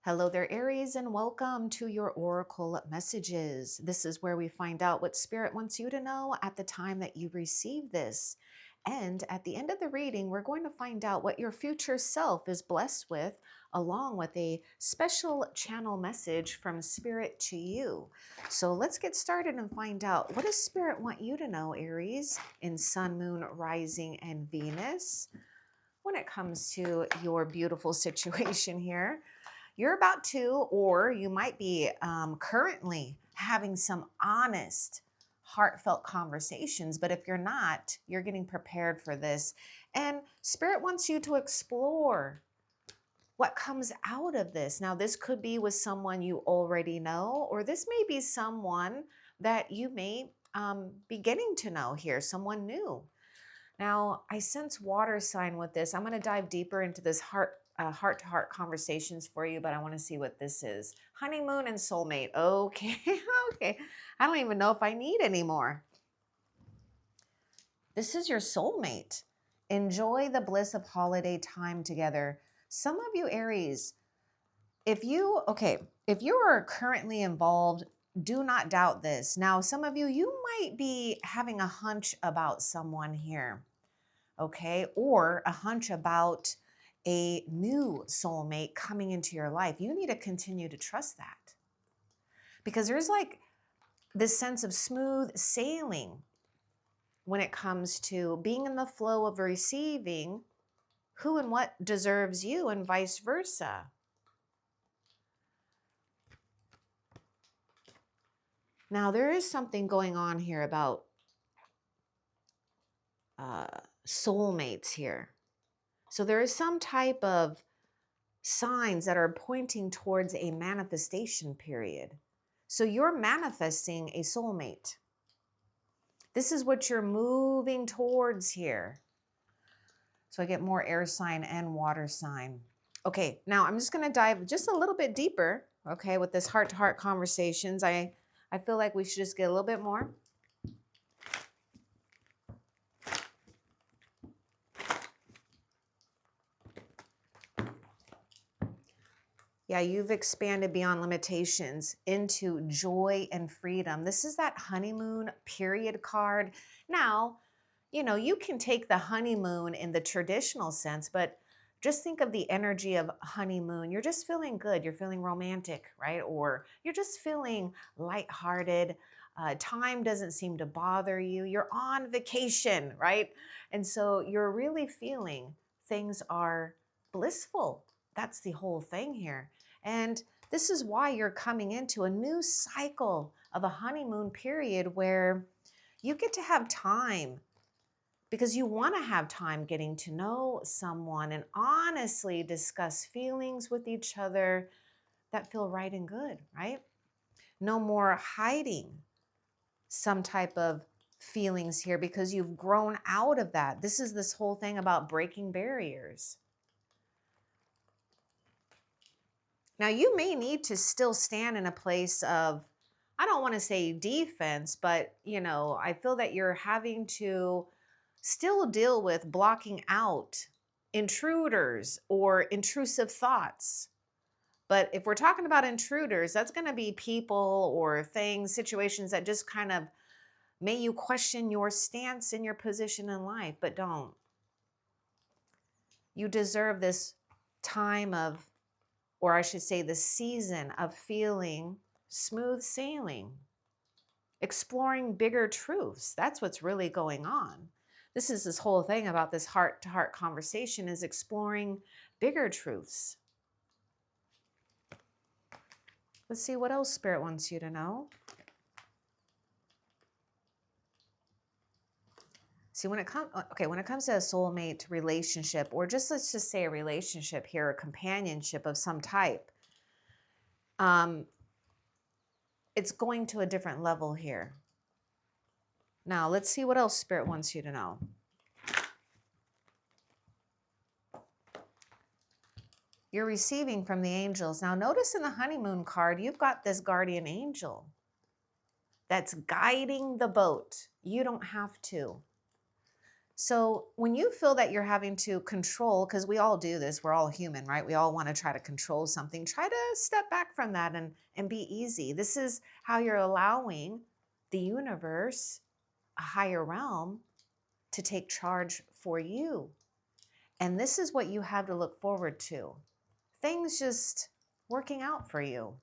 Hello there, Aries, and welcome to your Oracle messages. This is where we find out what Spirit wants you to know at the time that you receive this. And at the end of the reading, we're going to find out what your future self is blessed with, along with a special channel message from Spirit to you. So let's get started and find out, what does Spirit want you to know, Aries, in Sun, Moon, Rising, and Venus, when it comes to your beautiful situation here? You're about to, or you might be currently having some honest, heartfelt conversations. But if you're not, you're getting prepared for this. And Spirit wants you to explore what comes out of this. Now, this could be with someone you already know, or this may be someone that you may be getting to know here, someone new. Now, I sense water sign with this. I'm going to dive deeper into this heart-to-heart conversations for you, but I want to see what this is. Honeymoon and soulmate. Okay, okay. I don't even know if I need any more. This is your soulmate. Enjoy the bliss of holiday time together. Some of you, Aries, if you are currently involved, do not doubt this. Now, some of you, you might be having a hunch about someone here. Okay, or a hunch about a new soulmate coming into your life. You need to continue to trust that, because there's like this sense of smooth sailing when it comes to being in the flow of receiving who and what deserves you, and vice versa. Now, there is something going on here about uh, soulmates here. So there is some type of signs that are pointing towards a manifestation period. So you're manifesting a soulmate. This is what you're moving towards here. So I get more air sign and water sign. Okay, now I'm just going to dive just a little bit deeper, okay, with this heart-to-heart conversations. I feel like we should just get a little bit more. Yeah, you've expanded beyond limitations into joy and freedom. This is that honeymoon period card. Now, you can take the honeymoon in the traditional sense, but just think of the energy of honeymoon. You're just feeling good. You're feeling romantic, right? Or you're just feeling lighthearted. Time doesn't seem to bother you. You're on vacation, right? And so you're really feeling things are blissful. That's the whole thing here. And this is why you're coming into a new cycle of a honeymoon period where you get to have time, because you want to have time getting to know someone and honestly discuss feelings with each other that feel right and good, right? No more hiding some type of feelings here, because you've grown out of that. This is this whole thing about breaking barriers. Now, you may need to still stand in a place of, I don't want to say defense, but I feel that you're having to still deal with blocking out intruders or intrusive thoughts. But if we're talking about intruders, that's going to be people or things, situations that just kind of may you question your stance and your position in life, but don't. You deserve this time of, or I should say the season of feeling smooth sailing, exploring bigger truths. That's what's really going on. This is this whole thing about this heart-to-heart conversation, is exploring bigger truths. Let's see what else Spirit wants you to know. See, when it comes to a soulmate relationship, or let's just say a relationship here, a companionship of some type, it's going to a different level here. Now, let's see what else Spirit wants you to know. You're receiving from the angels. Now, notice in the honeymoon card, you've got this guardian angel that's guiding the boat. You don't have to. So when you feel that you're having to control, because we all do this, we're all human, right? We all want to try to control something. Try to step back from that and be easy. This is how you're allowing the universe, a higher realm, to take charge for you. And this is what you have to look forward to. Things just working out for you.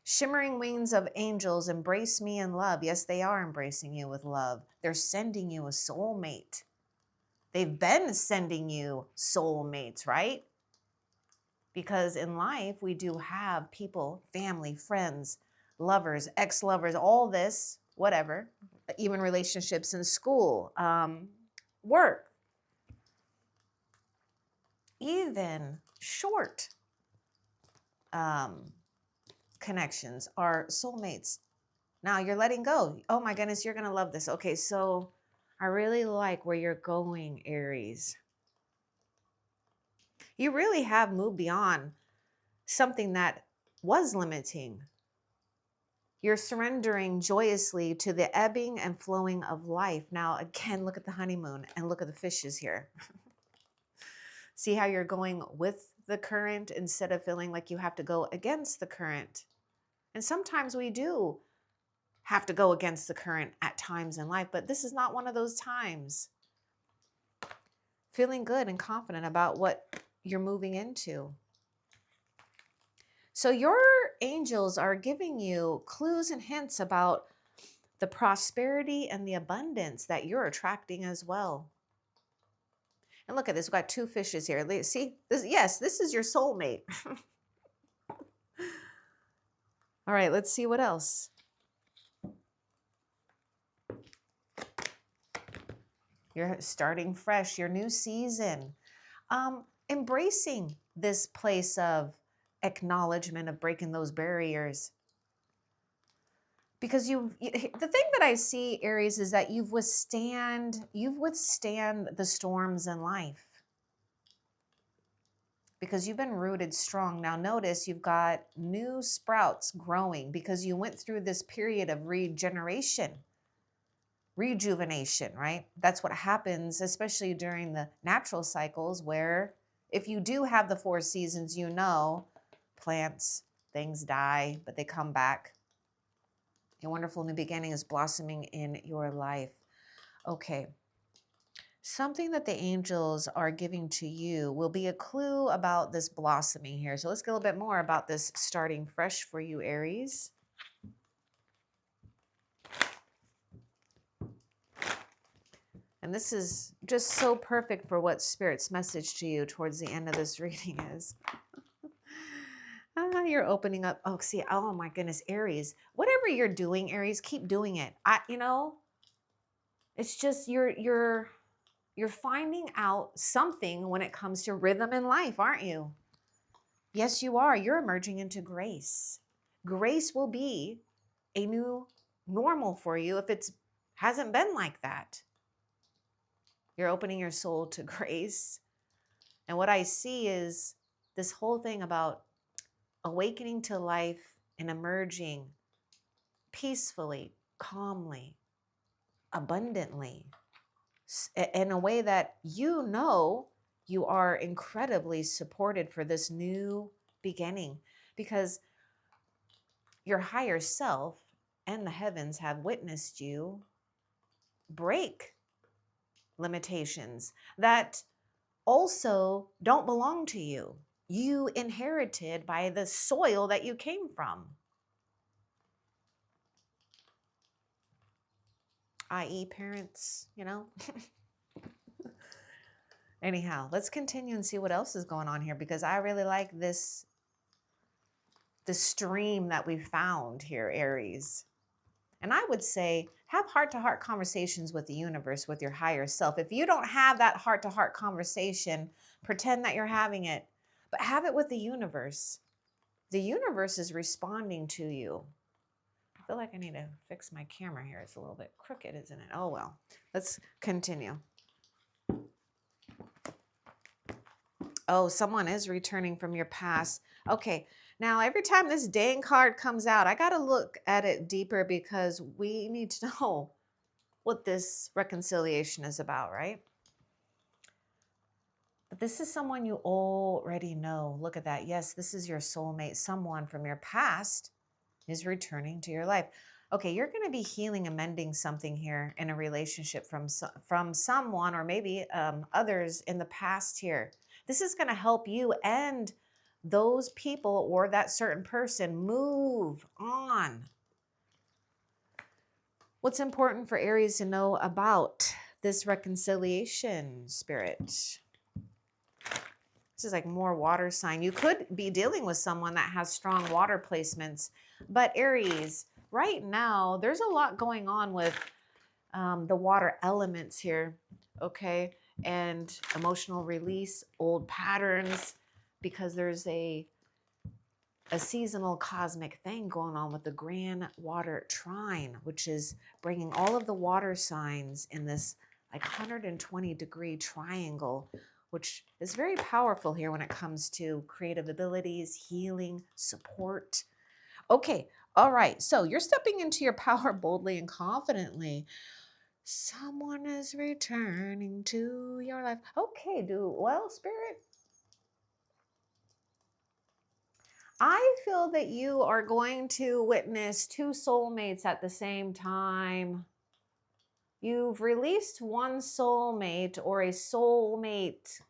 Shimmering wings of angels embrace me in love. Yes, they are embracing you with love. They're sending you a soulmate. They've been sending you soulmates, right? Because in life, we do have people, family, friends, lovers, ex-lovers, all this, whatever, even relationships in school, work, even short um, connections are soulmates. Now you're letting go. Oh my goodness, you're going to love this. Okay, so I really like where you're going, Aries. You really have moved beyond something that was limiting. You're surrendering joyously to the ebbing and flowing of life. Now, again, look at the honeymoon and look at the fishes here. See how you're going with the current instead of feeling like you have to go against the current. And sometimes we do have to go against the current at times in life, but this is not one of those times. Feeling good and confident about what you're moving into. So your angels are giving you clues and hints about the prosperity and the abundance that you're attracting as well. And look at this, we've got two fishes here. See, this, yes, this is your soulmate. All right, let's see what else. You're starting fresh, your new season. Embracing this place of acknowledgement of breaking those barriers. Because the thing that I see, Aries, is that you've withstand the storms in life. Because you've been rooted strong. Now notice you've got new sprouts growing because you went through this period of regeneration, rejuvenation, right? That's what happens, especially during the natural cycles where if you do have the 4 seasons, you know, plants, things die, but they come back. A wonderful new beginning is blossoming in your life. Okay. Something that the angels are giving to you will be a clue about this blossoming here. So let's get a little bit more about this starting fresh for you, Aries. And this is just so perfect for what Spirit's message to you towards the end of this reading is. You're opening up. Oh, see, oh my goodness, Aries. Whatever you're doing, Aries, keep doing it. It's just you're finding out something when it comes to rhythm in life, aren't you? Yes, you are. You're emerging into grace. Grace will be a new normal for you if it hasn't been like that. You're opening your soul to grace. And what I see is this whole thing about awakening to life and emerging peacefully, calmly, abundantly, in a way that you know you are incredibly supported for this new beginning, because your higher self and the heavens have witnessed you break limitations that also don't belong to you. You inherited by the soil that you came from, i.e. parents, Anyhow, let's continue and see what else is going on here, because I really like the stream that we found here, Aries. And I would say have heart-to-heart conversations with the universe, with your higher self. If you don't have that heart-to-heart conversation, pretend that you're having it, but have it with the universe. The universe is responding to you. I feel like I need to fix my camera here. It's a little bit crooked, isn't it? Oh, well, let's continue. Oh, someone is returning from your past. Okay, now every time this dang card comes out, I got to look at it deeper because we need to know what this reconciliation is about, right? But this is someone you already know. Look at that. Yes, this is your soulmate. Someone from your past is returning to your life. Okay, you're going to be healing and mending something here in a relationship from someone, or maybe others in the past here. This is going to help you and those people or that certain person move on. What's important for Aries to know about this reconciliation, Spirit? This is like more water sign. You could be dealing with someone that has strong water placements, but Aries, right now, there's a lot going on with the water elements here, okay? And emotional release, old patterns, because there's a seasonal cosmic thing going on with the grand water trine, which is bringing all of the water signs in this like 120-degree triangle, which is very powerful here when it comes to creative abilities, healing, support. Okay, all right. So you're stepping into your power boldly and confidently. Someone is returning to your life. Okay, well, Spirit. I feel that you are going to witness two soulmates at the same time. You've released one soulmate or a soulmate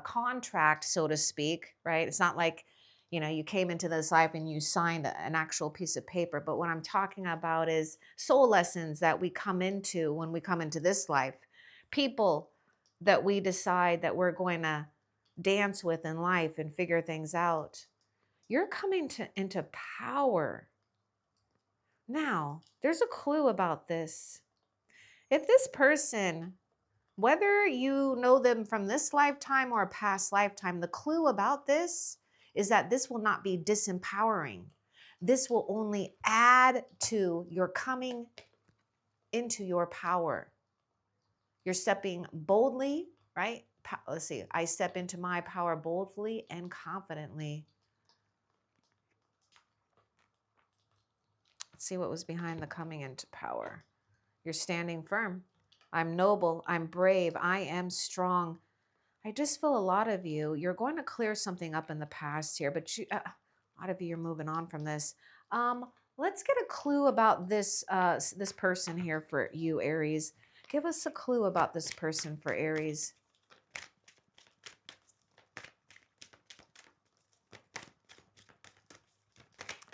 contract, so to speak, right? It's not like, you came into this life and you signed an actual piece of paper. But what I'm talking about is soul lessons that we come into when we come into this life. People that we decide that we're going to dance with in life and figure things out. You're coming into power. Now, there's a clue about this. If this person, whether you know them from this lifetime or a past lifetime, the clue about this is that this will not be disempowering. This will only add to your coming into your power. You're stepping boldly, right? Let's see. I step into my power boldly and confidently. Let's see what was behind the coming into power. You're standing firm. I'm noble. I'm brave. I am strong. I just feel a lot of you're going to clear something up in the past here, but a lot of you are moving on from this. Let's get a clue about this person here for you, Aries. Give us a clue about this person for Aries.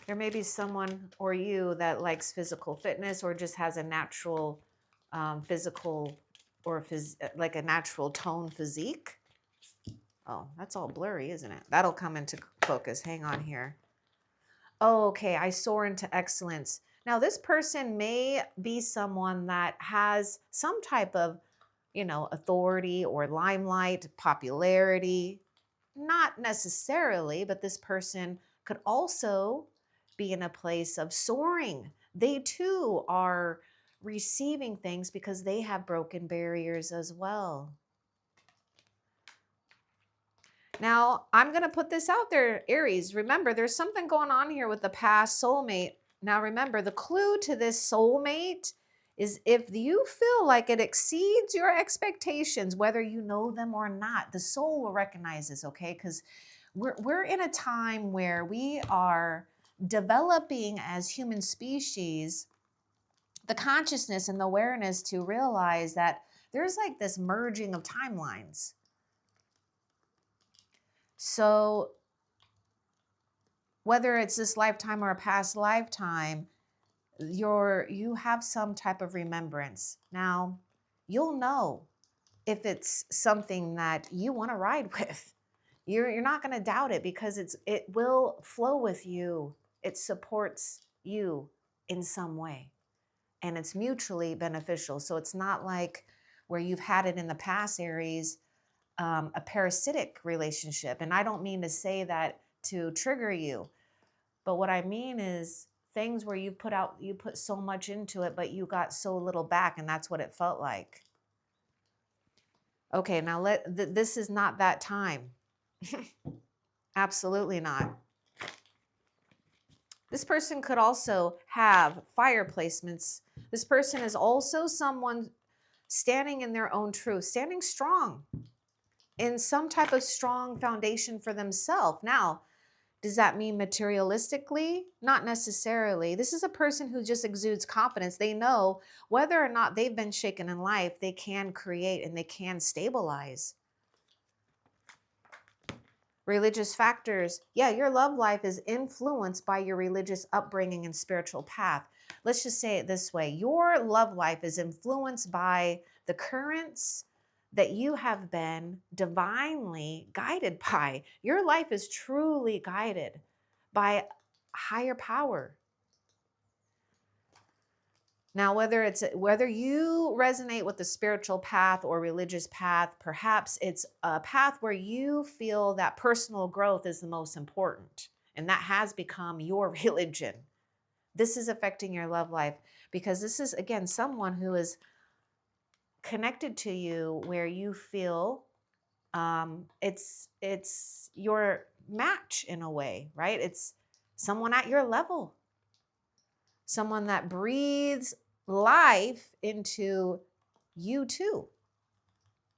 There may be someone or you that likes physical fitness or just has a natural physical or like a natural tone physique. Oh, that's all blurry, isn't it? That'll come into focus. Hang on here. Oh, okay, I soar into excellence. Now, this person may be someone that has some type of, authority or limelight, popularity. Not necessarily, but this person could also be in a place of soaring. They too are receiving things because they have broken barriers as well. Now, I'm going to put this out there, Aries. Remember, there's something going on here with the past soulmate. Now, remember, the clue to this soulmate is if you feel like it exceeds your expectations, whether you know them or not, the soul will recognize this, okay? Because we're in a time where we are developing as human species the consciousness and the awareness to realize that there's like this merging of timelines. So whether it's this lifetime or a past lifetime, you have some type of remembrance. Now, you'll know if it's something that you want to ride with. You're not going to doubt it because it will flow with you. It supports you in some way, and it's mutually beneficial. So it's not like where you've had it in the past, Aries, a parasitic relationship. And I don't mean to say that to trigger you, but what I mean is things where you put so much into it, but you got so little back, and that's what it felt like. Okay, now this is not that time. Absolutely not. This person could also have fire placements. This person is also someone standing in their own truth, standing strong in some type of strong foundation for themselves. Now, does that mean materialistically? Not necessarily. This is a person who just exudes confidence. They know whether or not they've been shaken in life, they can create and they can stabilize. Religious factors. Yeah, your love life is influenced by your religious upbringing and spiritual path. Let's just say it this way. Your love life is influenced by the currents that you have been divinely guided by. Your life is truly guided by higher power. Now, whether you resonate with the spiritual path or religious path, perhaps it's a path where you feel that personal growth is the most important, and that has become your religion. This is affecting your love life because this is, again, someone who is connected to you where you feel it's your match in a way, right? It's someone at your level, someone that breathes life into you too,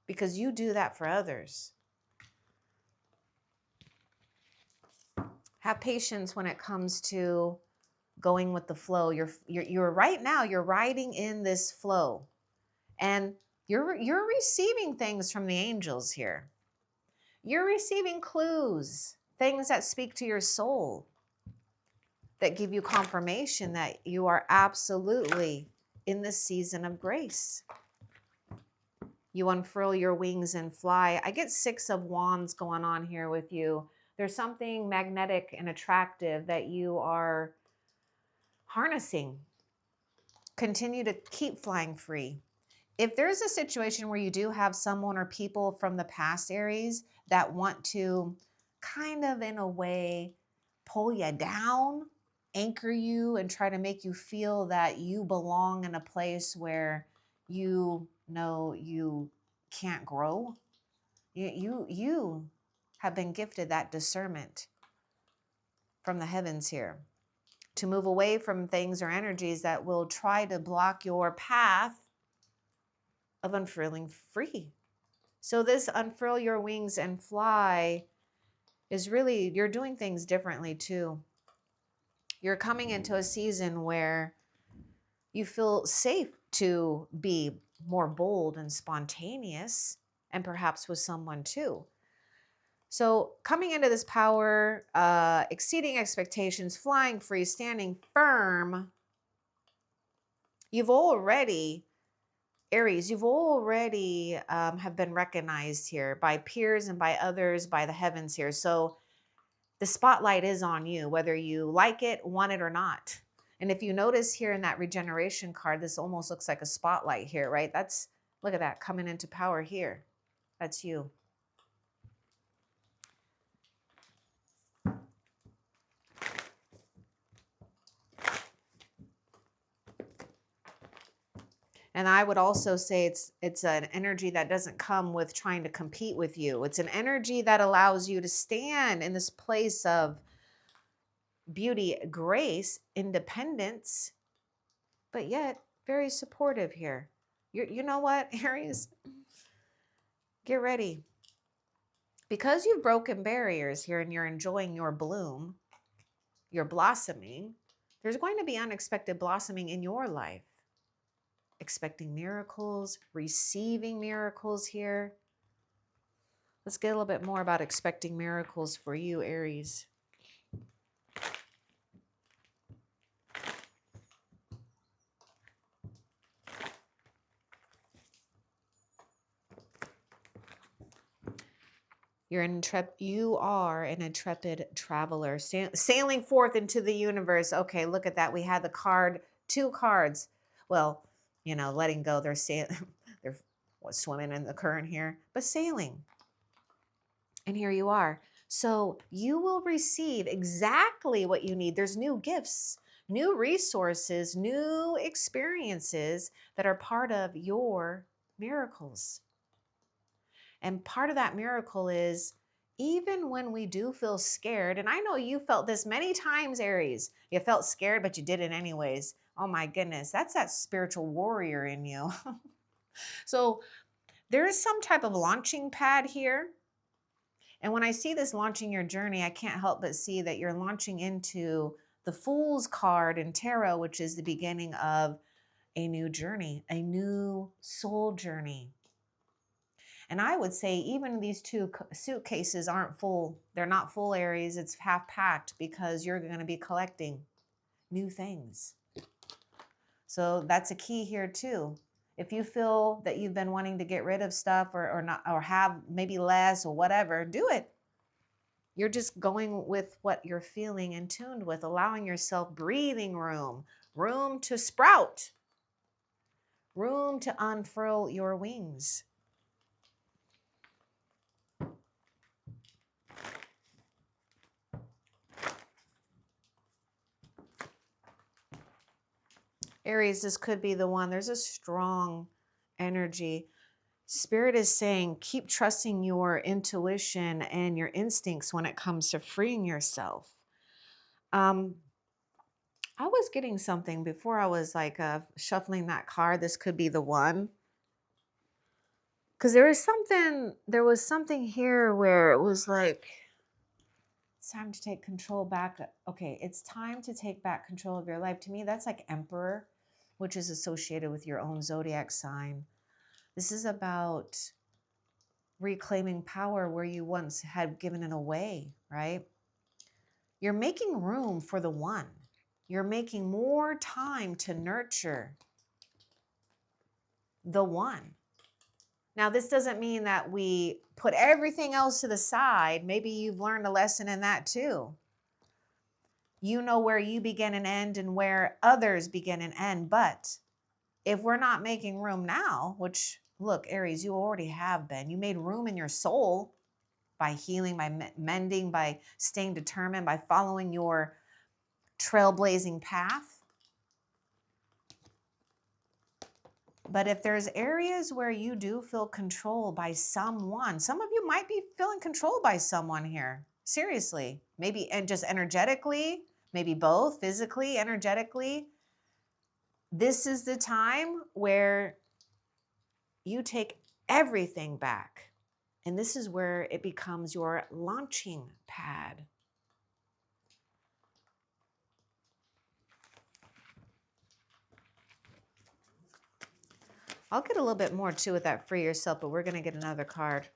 because you do that for others. Have patience when it comes to going with the flow. You're right now, you're riding in this flow, and you're receiving things from the angels here. You're receiving clues, things that speak to your soul, that give you confirmation that you are absolutely in the season of grace. You unfurl your wings and fly. I get 6 of Wands going on here with you. There's something magnetic and attractive that you are harnessing. Continue to keep flying free. If there's a situation where you do have someone or people from the past, Aries, that want to kind of, in a way, pull you down, anchor you, and try to make you feel that you belong in a place where you know you can't grow, you have been gifted that discernment from the heavens here to move away from things or energies that will try to block your path of unfurling free. So this unfurl your wings and fly is really, you're doing things differently too. You're coming into a season where you feel safe to be more bold and spontaneous, and perhaps with someone too. So coming into this power, exceeding expectations, flying free, standing firm, you've already, Aries, you've already have been recognized here by peers and by others, by the heavens here. So the spotlight is on you, whether you like it, want it or not. And if you notice here in that regeneration card, this almost looks like a spotlight here, right? That's, look at that, coming into power here. That's you. And I would also say it's an energy that doesn't come with trying to compete with you. It's an energy that allows you to stand in this place of beauty, grace, independence, but yet very supportive here. You know what, Aries? Get ready. Because you've broken barriers here and you're enjoying your bloom, your blossoming, there's going to be unexpected blossoming in your life. Expecting miracles, receiving miracles here. Let's get a little bit more about expecting miracles for you, Aries. You are an intrepid traveler, sailing forth into the universe. Okay, look at that. We had the card, 2 cards. Well, letting go. They're they're swimming in the current here, but sailing. And here you are. So you will receive exactly what you need. There's new gifts, new resources, new experiences that are part of your miracles. And part of that miracle is even when we do feel scared, and I know you felt this many times, Aries, you felt scared, but you did it anyways. Oh my goodness, that's that spiritual warrior in you. So there is some type of launching pad here. And when I see this launching your journey, I can't help but see that you're launching into the Fool's card in tarot, which is the beginning of a new journey, a new soul journey. And I would say even these two suitcases aren't full. They're not full, Aries. It's half packed because you're going to be collecting new things. So that's a key here too. If you feel that you've been wanting to get rid of stuff or not, or have maybe less or whatever, do it. You're just going with what you're feeling and tuned with, allowing yourself breathing room, room to sprout, room to unfurl your wings. Aries, this could be the one. There's a strong energy. Spirit is saying, keep trusting your intuition and your instincts when it comes to freeing yourself. I was getting something before I was like shuffling that card. This could be the one. Because there was something here where it was like, it's time to take control back. Okay, it's time to take back control of your life. To me, that's like Emperor, which is associated with your own zodiac sign. This is about reclaiming power where you once had given it away, right? You're making room for the one. You're making more time to nurture the one. Now, this doesn't mean that we put everything else to the side. Maybe you've learned a lesson in that too. You know where you begin and end and where others begin and end. But if we're not making room now, which look, Aries, you already have been, you made room in your soul by healing, by mending, by staying determined, by following your trailblazing path. But if there's areas where you do feel controlled by someone, some of you might be feeling controlled by someone here. Seriously, maybe, and just energetically, maybe both, physically, energetically. This is the time where you take everything back. And this is where it becomes your launching pad. I'll get a little bit more too with that free yourself, but we're going to get another card.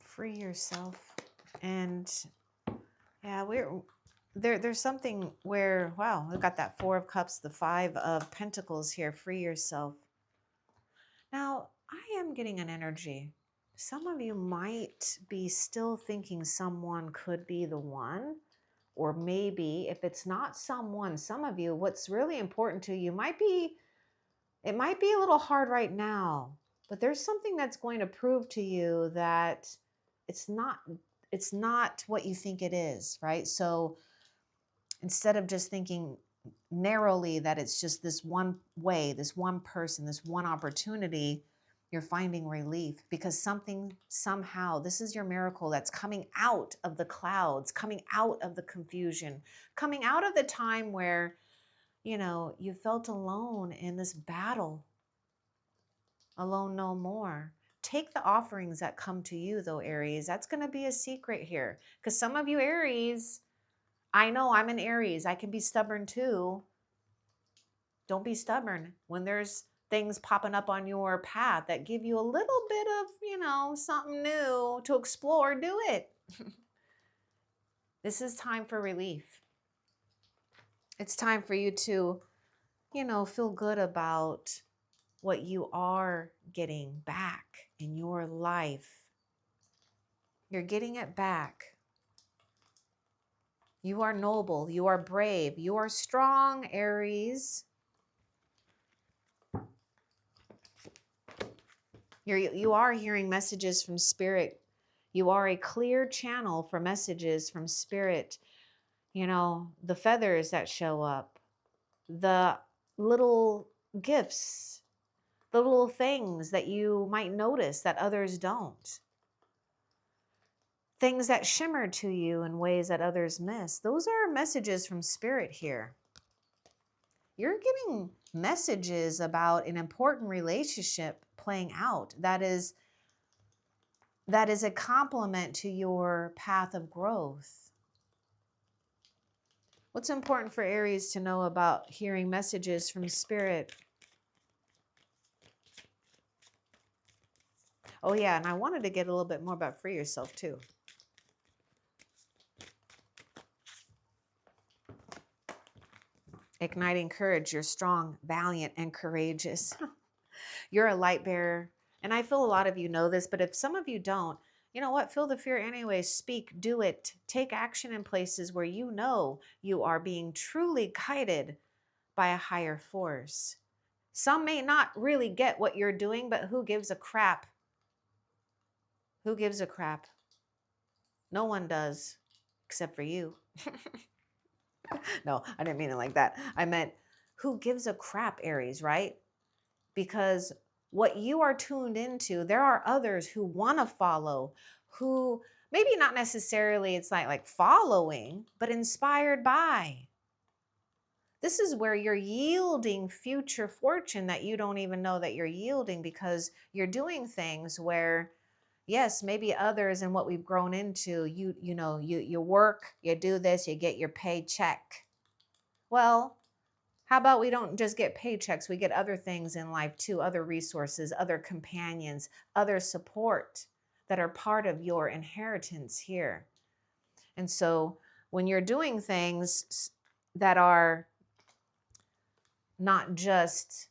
Free yourself. And yeah, there's something where, wow, we've got that Four of Cups, the Five of Pentacles here. Free yourself. Now, I am getting an energy. Some of you might be still thinking someone could be the one. Or maybe if it's not someone, some of you, what's really important to you might be, it might be a little hard right now, but there's something that's going to prove to you that it's not what you think it is, right? So instead of just thinking narrowly that it's just this one way, this one person, this one opportunity, you're finding relief because something, somehow, this is your miracle that's coming out of the clouds, coming out of the confusion, coming out of the time where, you know, you felt alone in this battle. Alone no more. Take the offerings that come to you, though, Aries. That's going to be a secret here. Because some of you, Aries, I know I'm an Aries. I can be stubborn too. Don't be stubborn. When there's things popping up on your path that give you a little bit of, you know, something new to explore, do it. This is time for relief. It's time for you to, you know, feel good about what you are getting back in your life. You're getting it back. You are noble. You are brave. You are strong, Aries. You are hearing messages from Spirit. You are a clear channel for messages from Spirit. You know, the feathers that show up, the little gifts, the little things that you might notice that others don't, things that shimmer to you in ways that others miss. Those are messages from spirit here. You're getting messages about an important relationship playing out that is a complement to your path of growth. What's important for Aries to know about hearing messages from spirit? Oh yeah, and I wanted to get a little bit more about free yourself too. Igniting courage. You're strong, valiant, and courageous. You're a light bearer. And I feel a lot of you know this, but if some of you don't, you know what? Feel the fear anyway. Speak, do it. Take action in places where you know you are being truly guided by a higher force. Some may not really get what you're doing, but who gives a crap? Who gives a crap? No one does, except for you. No, I didn't mean it like that. I meant, who gives a crap, Aries, right? Because what you are tuned into, there are others who want to follow, who maybe not necessarily it's like following, but inspired by. This is where you're yielding future fortune that you don't even know that you're yielding, because you're doing things where, yes, maybe others and what we've grown into, you work, you do this, you get your paycheck. Well, how about we don't just get paychecks, we get other things in life too, other resources, other companions, other support that are part of your inheritance here. And so when you're doing things that are not just,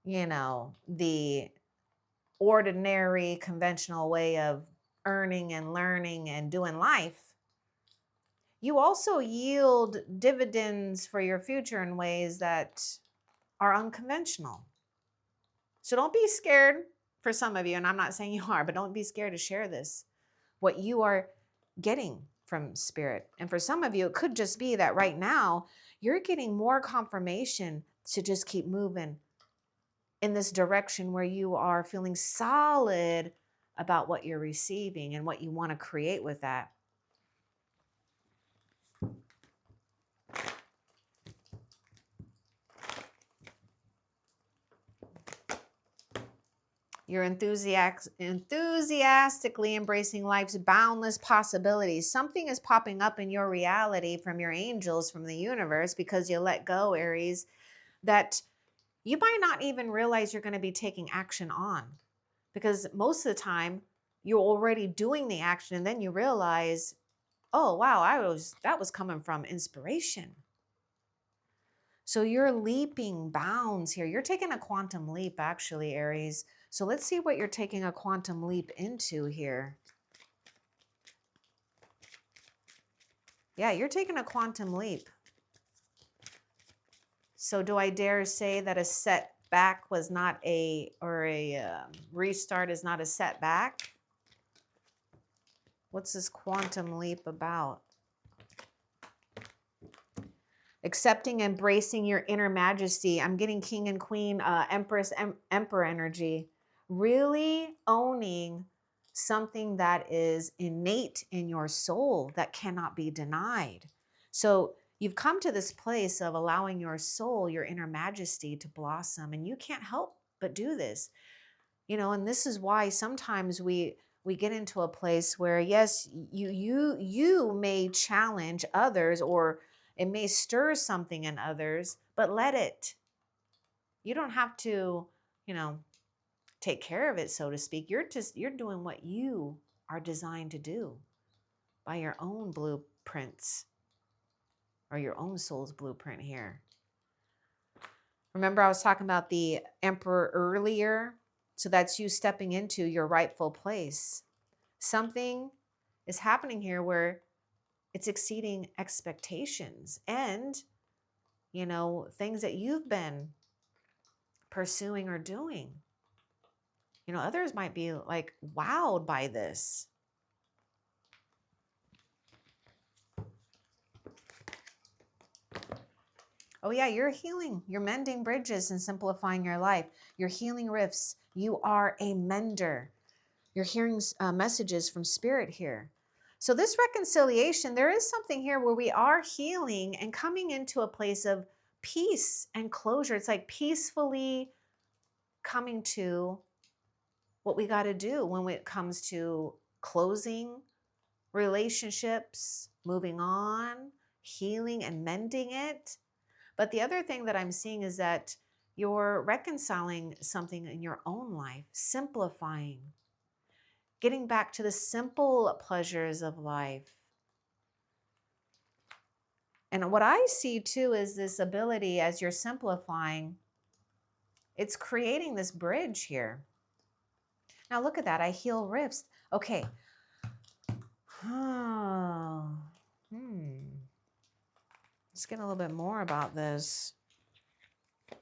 the ordinary conventional way of earning and learning and doing life, you also yield dividends for your future in ways that are unconventional. So don't be scared for some of you, and I'm not saying you are, but don't be scared to share this, what you are getting from spirit. And for some of you, it could just be that right now you're getting more confirmation to just keep moving in this direction where you are feeling solid about what you're receiving and what you want to create with that. You're enthusiastically embracing life's boundless possibilities. Something is popping up in your reality from your angels, from the universe, because you let go, Aries, that you might not even realize you're going to be taking action on. Because most of the time, you're already doing the action, and then you realize, oh, wow, that was coming from inspiration. So you're leaping bounds here. You're taking a quantum leap, actually, Aries. So let's see what you're taking a quantum leap into here. Yeah, you're taking a quantum leap. So do I dare say that a setback was not or a restart is not a setback? What's this quantum leap about? Accepting, embracing your inner majesty. I'm getting king and queen, empress, emperor energy. Really owning something that is innate in your soul that cannot be denied. So you've come to this place of allowing your soul, your inner majesty, to blossom, and you can't help but do this. And this is why sometimes we get into a place where, yes, you may challenge others, or it may stir something in others, but let it. You don't have to, take care of it, so to speak. You're doing what you are designed to do by your own blueprints, or your own soul's blueprint here. Remember, I was talking about the emperor earlier? So that's you stepping into your rightful place. Something is happening here where it's exceeding expectations, and, things that you've been pursuing or doing. Others might be like wowed by this. Oh yeah, you're healing. You're mending bridges and simplifying your life. You're healing rifts. You are a mender. You're hearing messages from spirit here. So this reconciliation, there is something here where we are healing and coming into a place of peace and closure. It's like peacefully coming to what we got to do when it comes to closing relationships, moving on, healing and mending it. But the other thing that I'm seeing is that you're reconciling something in your own life, simplifying, getting back to the simple pleasures of life. And what I see too is this ability as you're simplifying, it's creating this bridge here. Now look at that. I heal rifts. Okay. Oh. Let's get a little bit more about this.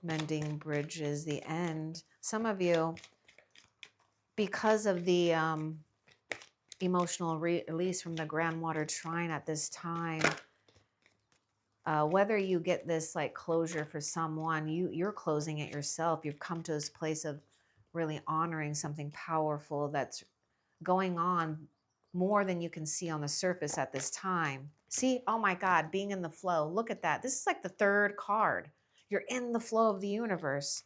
Mending bridges, the end. Some of you, because of the emotional release from the groundwater trine at this time, whether you get this like closure for someone, you're closing it yourself. You've come to this place of really honoring something powerful that's going on more than you can see on the surface at this time. See, oh my God, being in the flow. Look at that. This is like the third card. You're in the flow of the universe.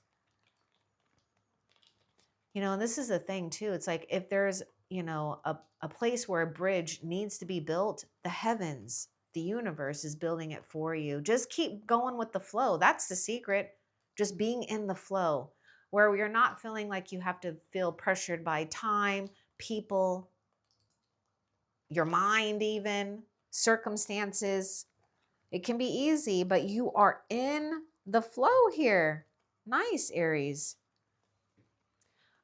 You know, and this is the thing too. It's like if there's, you know, a place where a bridge needs to be built, the heavens, the universe is building it for you. Just keep going with the flow. That's the secret. Just being in the flow where you're not feeling like you have to feel pressured by time, people, your mind, even circumstances. It can be easy, but you are in the flow here. Nice, Aries.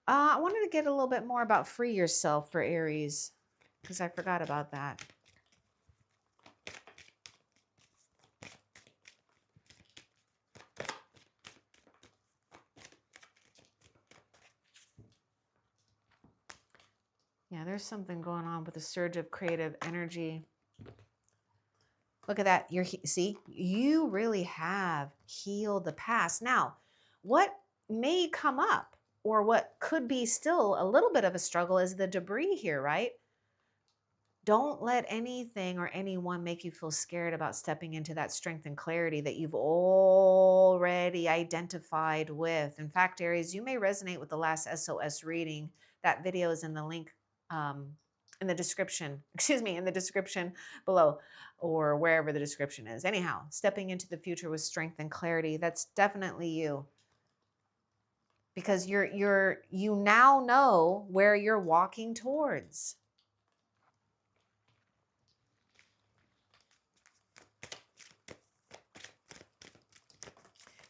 I wanted to get a little bit more about free yourself for Aries, because I forgot about that. Yeah, there's something going on with a surge of creative energy. Look at that. See, you really have healed the past. Now, what may come up or what could be still a little bit of a struggle is the debris here, right? Don't let anything or anyone make you feel scared about stepping into that strength and clarity that you've already identified with. In fact, Aries, you may resonate with the last SOS reading. That video is in the link in the description, in the description below or wherever the description is. Anyhow, stepping into the future with strength and clarity, that's definitely you. Because you now know where you're walking towards.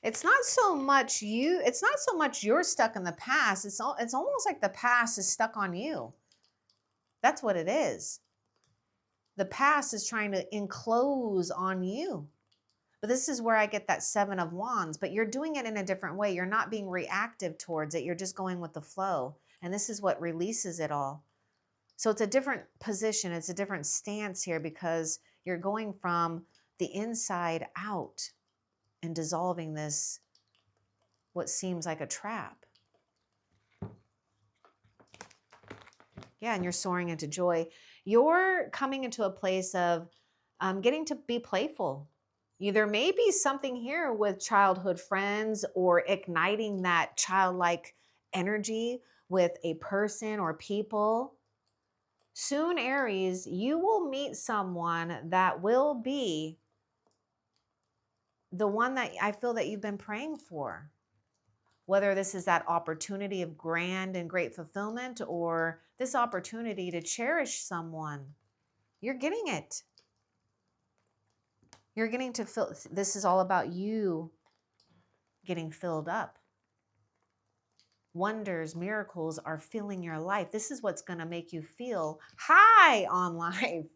It's not so much you're stuck in the past. It's almost like the past is stuck on you. That's what it is. The past is trying to enclose on you. But this is where I get that 7 of Wands, but you're doing it in a different way. You're not being reactive towards it. You're just going with the flow. And this is what releases it all. So it's a different position. It's a different stance here because you're going from the inside out and dissolving this what seems like a trap. Yeah, and you're soaring into joy. You're coming into a place of getting to be playful. There may be something here with childhood friends or igniting that childlike energy with a person or people. Soon, Aries, you will meet someone that will be the one that I feel that you've been praying for. Whether this is that opportunity of grand and great fulfillment or this opportunity to cherish someone, you're getting it. You're getting to fill, this is all about you getting filled up. Wonders, miracles are filling your life. This is what's going to make you feel high on life.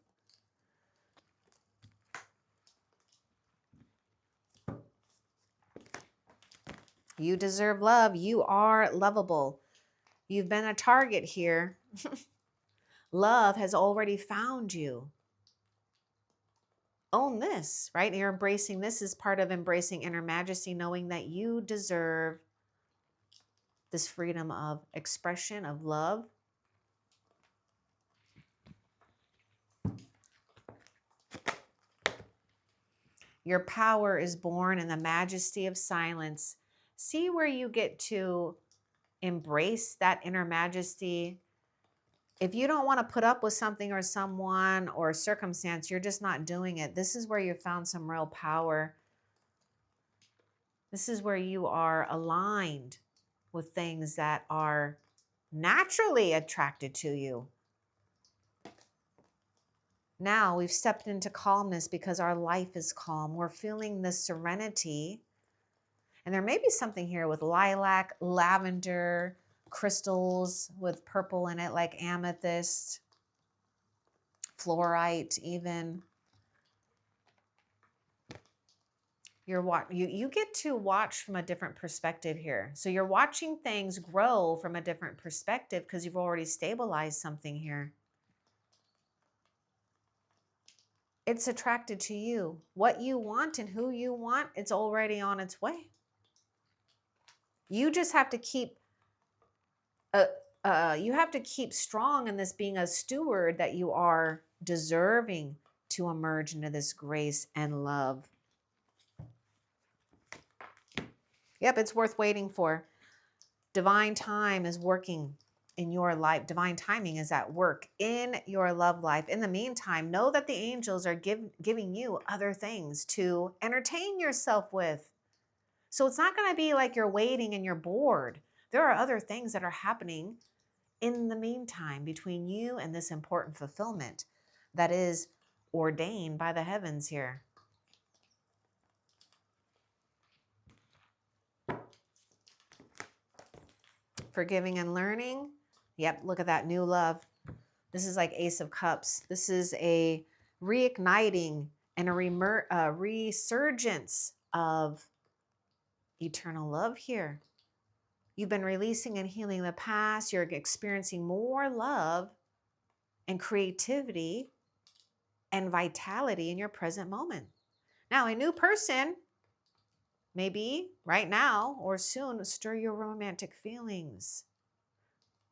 You deserve love. You are lovable. You've been a target here. Love has already found you. own this, right? You're embracing this is part of embracing inner majesty, knowing that you deserve this freedom of expression, of love. Your power is born in the majesty of silence. See where you get to embrace that inner majesty. If you don't want to put up with something or someone or circumstance, you're just not doing it. This is where you found some real power. This is where you are aligned with things that are naturally attracted to you. Now we've stepped into calmness because our life is calm. We're feeling this serenity. And there may be something here with lilac, lavender, crystals with purple in it, like amethyst, fluorite even. You get to watch from a different perspective here. So you're watching things grow from a different perspective because you've already stabilized something here. It's attracted to you. What you want and who you want, it's already on its way. You just have to keep strong in this being a steward that you are deserving to emerge into this grace and love. Yep, it's worth waiting for. Divine time is working in your life. Divine timing is at work in your love life. In the meantime, know that the angels are giving you other things to entertain yourself with. So it's not going to be like you're waiting and you're bored. There are other things that are happening in the meantime between you and this important fulfillment that is ordained by the heavens here. Forgiving and learning. Yep, look at that new love. This is like Ace of Cups. This is a reigniting and a resurgence of eternal love here. You've been releasing and healing the past. You're experiencing more love and creativity and vitality in your present moment. Now, a new person, maybe right now or soon, stir your romantic feelings.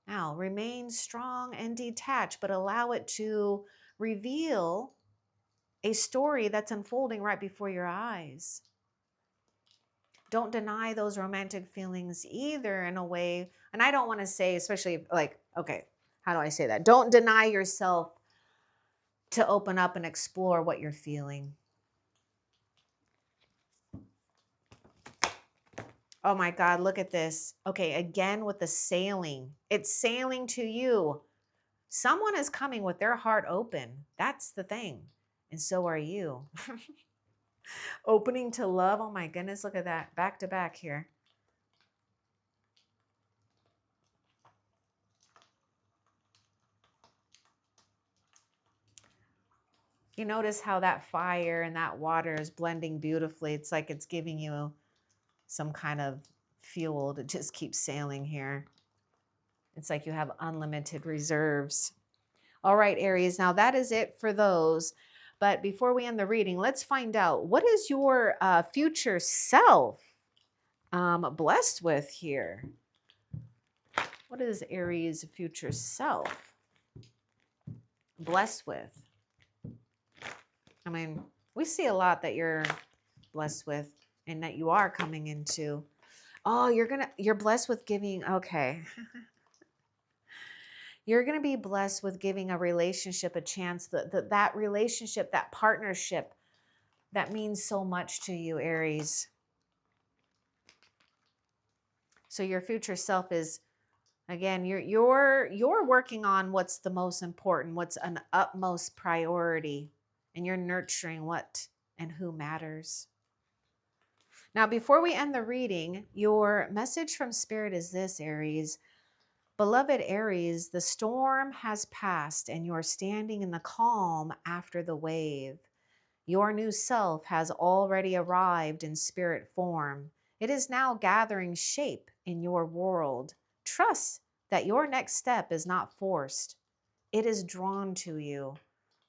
Now, remain strong and detached, but allow it to reveal a story that's unfolding right before your eyes. Don't deny those romantic feelings either in a way. And I don't want to say, especially like, okay, how do I say that? Don't deny yourself to open up and explore what you're feeling. Oh my God, look at this. Okay, again with the sailing. It's sailing to you. Someone is coming with their heart open. That's the thing. And so are you. Opening to love. Oh my goodness, look at that. Back to back here. You notice how that fire and that water is blending beautifully. It's like it's giving you some kind of fuel to just keep sailing here. It's like you have unlimited reserves. All right, Aries, now that is it for those. But before we end the reading, let's find out, what is your future self blessed with here? What is Aries' future self blessed with? I mean, we see a lot that you're blessed with and that you are coming into. Oh, you're blessed with giving. Okay. You're going to be blessed with giving a relationship a chance, that relationship, that partnership that means so much to you, Aries. So your future self is, again, you're working on what's the most important, what's an utmost priority, and you're nurturing what and who matters. Now, before we end the reading, your message from Spirit is this, Aries. Beloved Aries, the storm has passed and you're standing in the calm after the wave. Your new self has already arrived in spirit form. It is now gathering shape in your world. Trust that your next step is not forced. It is drawn to you.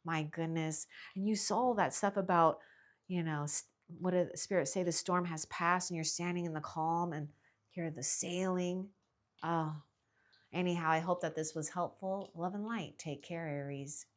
My goodness. And you saw that stuff about, what did the spirit say? The storm has passed and you're standing in the calm and hear the sailing. Oh, anyhow, I hope that this was helpful. Love and light. Take care, Aries.